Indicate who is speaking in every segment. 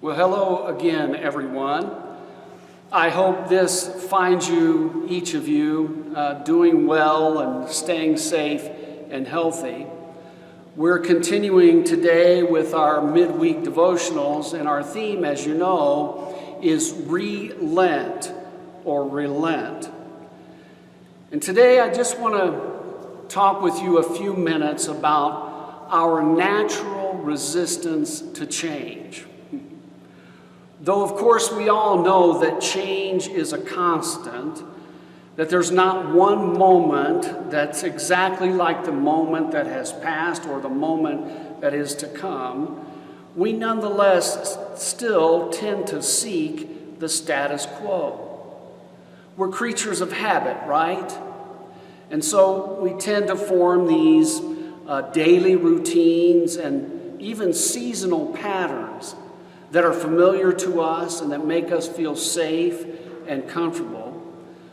Speaker 1: Well, hello again, everyone. I hope this finds you, each of you, doing well and staying safe and healthy. We're continuing today with our midweek devotionals, and our theme, as you know, is relent or relent. And today I just want to talk with you a few minutes about our natural resistance to change. Though, of course, we all know that change is a constant, that there's not one moment that's exactly like the moment that has passed or the moment that is to come, we nonetheless still tend to seek the status quo. We're creatures of habit, right? And so we tend to form these daily routines and even seasonal patterns that are familiar to us and that make us feel safe and comfortable,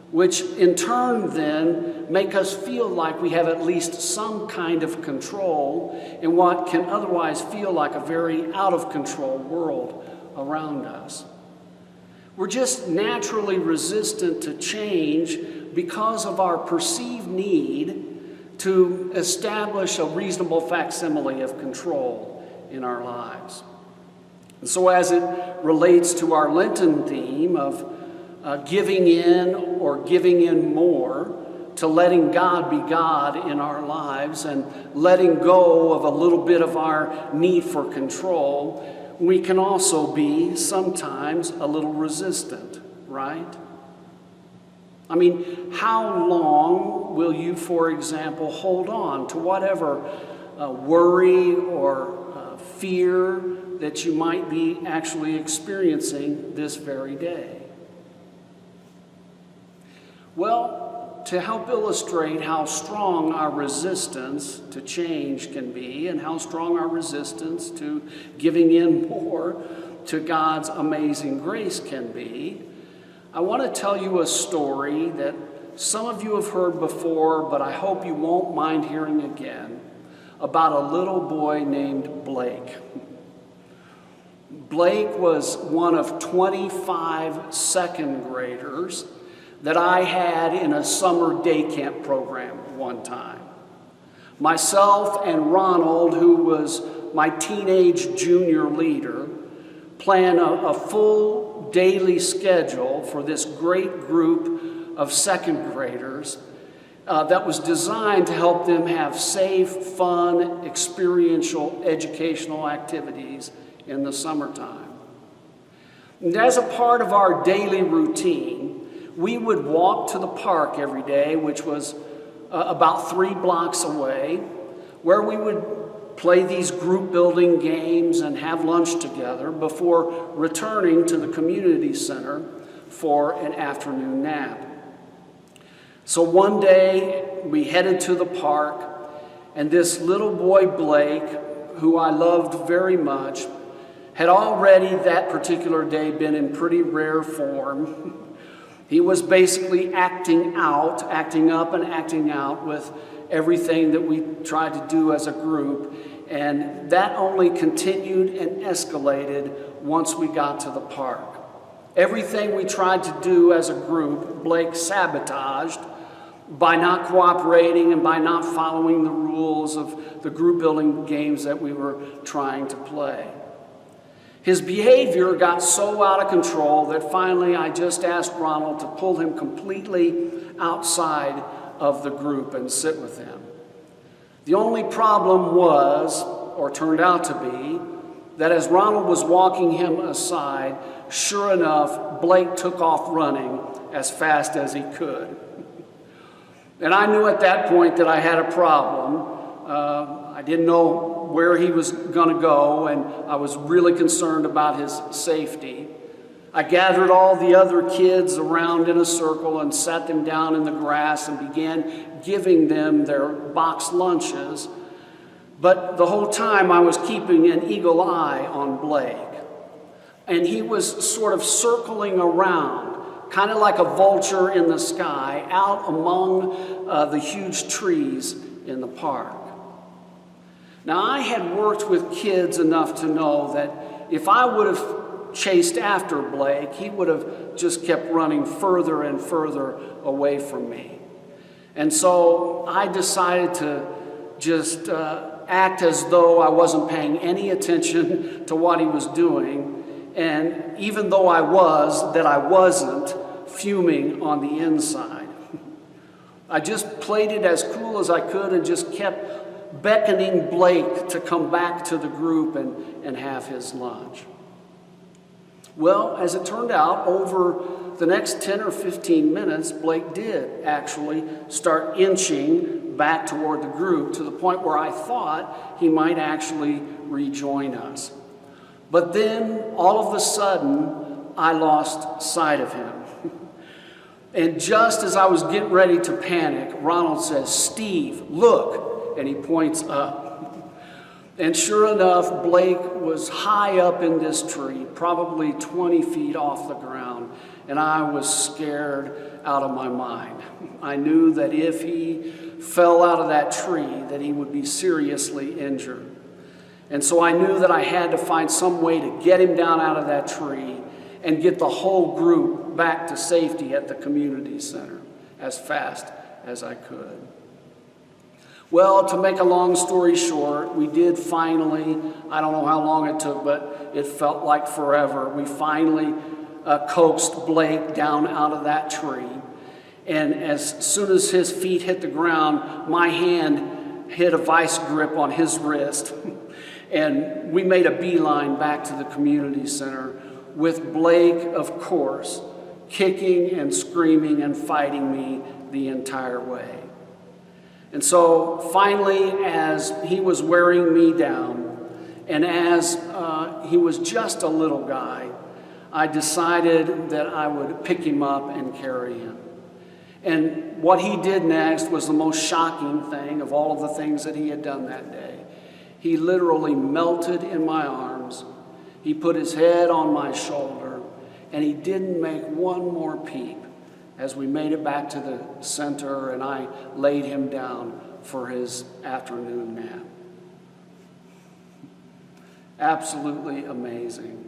Speaker 1: which in turn then make us feel like we have at least some kind of control in what can otherwise feel like a very out of control world around us. We're just naturally resistant to change because of our perceived need to establish a reasonable facsimile of control in our lives. And so as it relates to our Lenten theme of giving in or giving in more to letting God be God in our lives and letting go of a little bit of our need for control, we can also be sometimes a little resistant, right? I mean, how long will you, for example, hold on to whatever worry or fear that you might be actually experiencing this very day? Well, to help illustrate how strong our resistance to change can be and how strong our resistance to giving in more to God's amazing grace can be, I want to tell you a story that some of you have heard before, but I hope you won't mind hearing again, about a little boy named Blake. Blake was one of 25 second graders that I had in a summer day camp program one time. Myself and Ronald, who was my teenage junior leader, planned a full daily schedule for this great group of second graders that was designed to help them have safe, fun, experiential, educational activities in the summertime. And as a part of our daily routine, we would walk to the park every day, which was about 3 blocks away, where we would play these group building games and have lunch together before returning to the community center for an afternoon nap. So one day we headed to the park, and this little boy Blake, who I loved very much, had already that particular day been in pretty rare form. He was basically acting up and acting out with everything that we tried to do as a group, and that only continued and escalated once we got to the park. Everything we tried to do as a group, Blake sabotaged by not cooperating and by not following the rules of the group building games that we were trying to play. His behavior got so out of control that finally I just asked Ronald to pull him completely outside of the group and sit with him. The only problem was, or turned out to be, that as Ronald was walking him aside, sure enough, Blake took off running as fast as he could. And I knew at that point that I had a problem. I didn't know where he was going to go, and I was really concerned about his safety. I gathered all the other kids around in a circle and sat them down in the grass and began giving them their box lunches. But the whole time I was keeping an eagle eye on Blake. And he was sort of circling around, kind of like a vulture in the sky, out among the huge trees in the park. Now, I had worked with kids enough to know that if I would have chased after Blake, he would have just kept running further and further away from me. And so I decided to just act as though I wasn't paying any attention to what he was doing. And even though I was, that I wasn't fuming on the inside. I just played it as cool as I could and just kept beckoning Blake to come back to the group and have his lunch. Well, as it turned out, over the next 10 or 15 minutes, Blake did actually start inching back toward the group to the point where I thought he might actually rejoin us. But then, all of a sudden, I lost sight of him. And just as I was getting ready to panic, Ronald says, "Steve, look," and he points up. And sure enough, Blake was high up in this tree, probably 20 feet off the ground, and I was scared out of my mind. I knew that if he fell out of that tree, that he would be seriously injured. And so I knew that I had to find some way to get him down out of that tree and get the whole group back to safety at the community center as fast as I could. Well, to make a long story short, we did finally, I don't know how long it took, but it felt like forever. We finally coaxed Blake down out of that tree. And as soon as his feet hit the ground, my hand hit a vice grip on his wrist. And we made a beeline back to the community center with Blake, of course, kicking and screaming and fighting me the entire way. And so finally, as he was wearing me down, and as he was just a little guy, I decided that I would pick him up and carry him. And what he did next was the most shocking thing of all of the things that he had done that day. He literally melted in my arms. He put his head on my shoulder, and he didn't make one more peep as we made it back to the center and I laid him down for his afternoon nap. Absolutely amazing.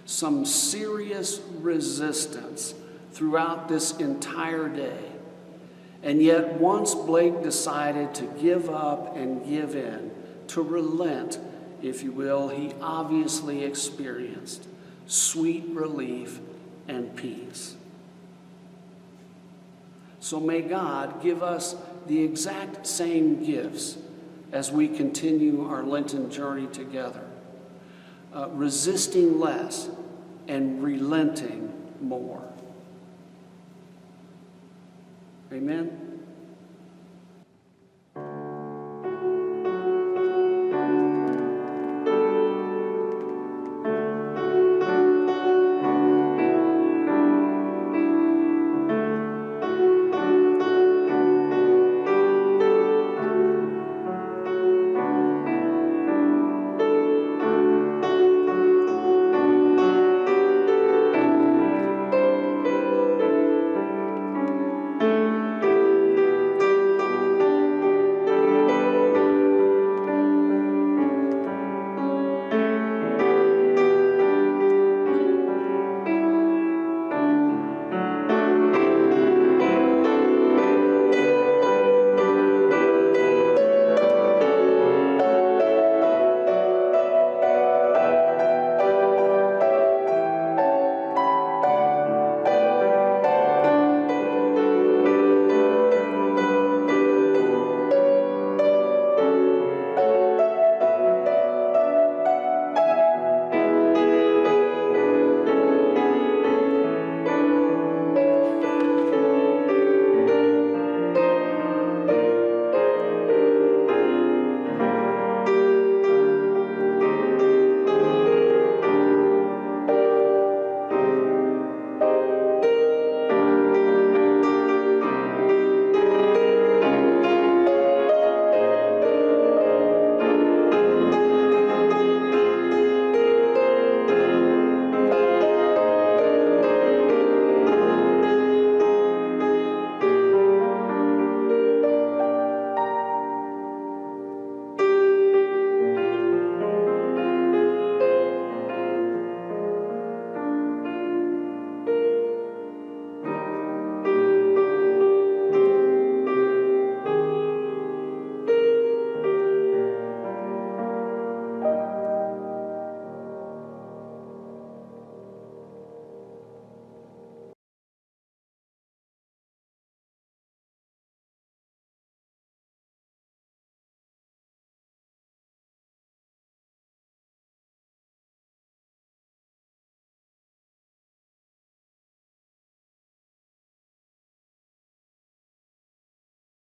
Speaker 1: Some serious resistance throughout this entire day. And yet once Blake decided to give up and give in, to relent, if you will, he obviously experienced sweet relief and peace. So may God give us the exact same gifts as we continue our Lenten journey together, resisting less and relenting more. Amen.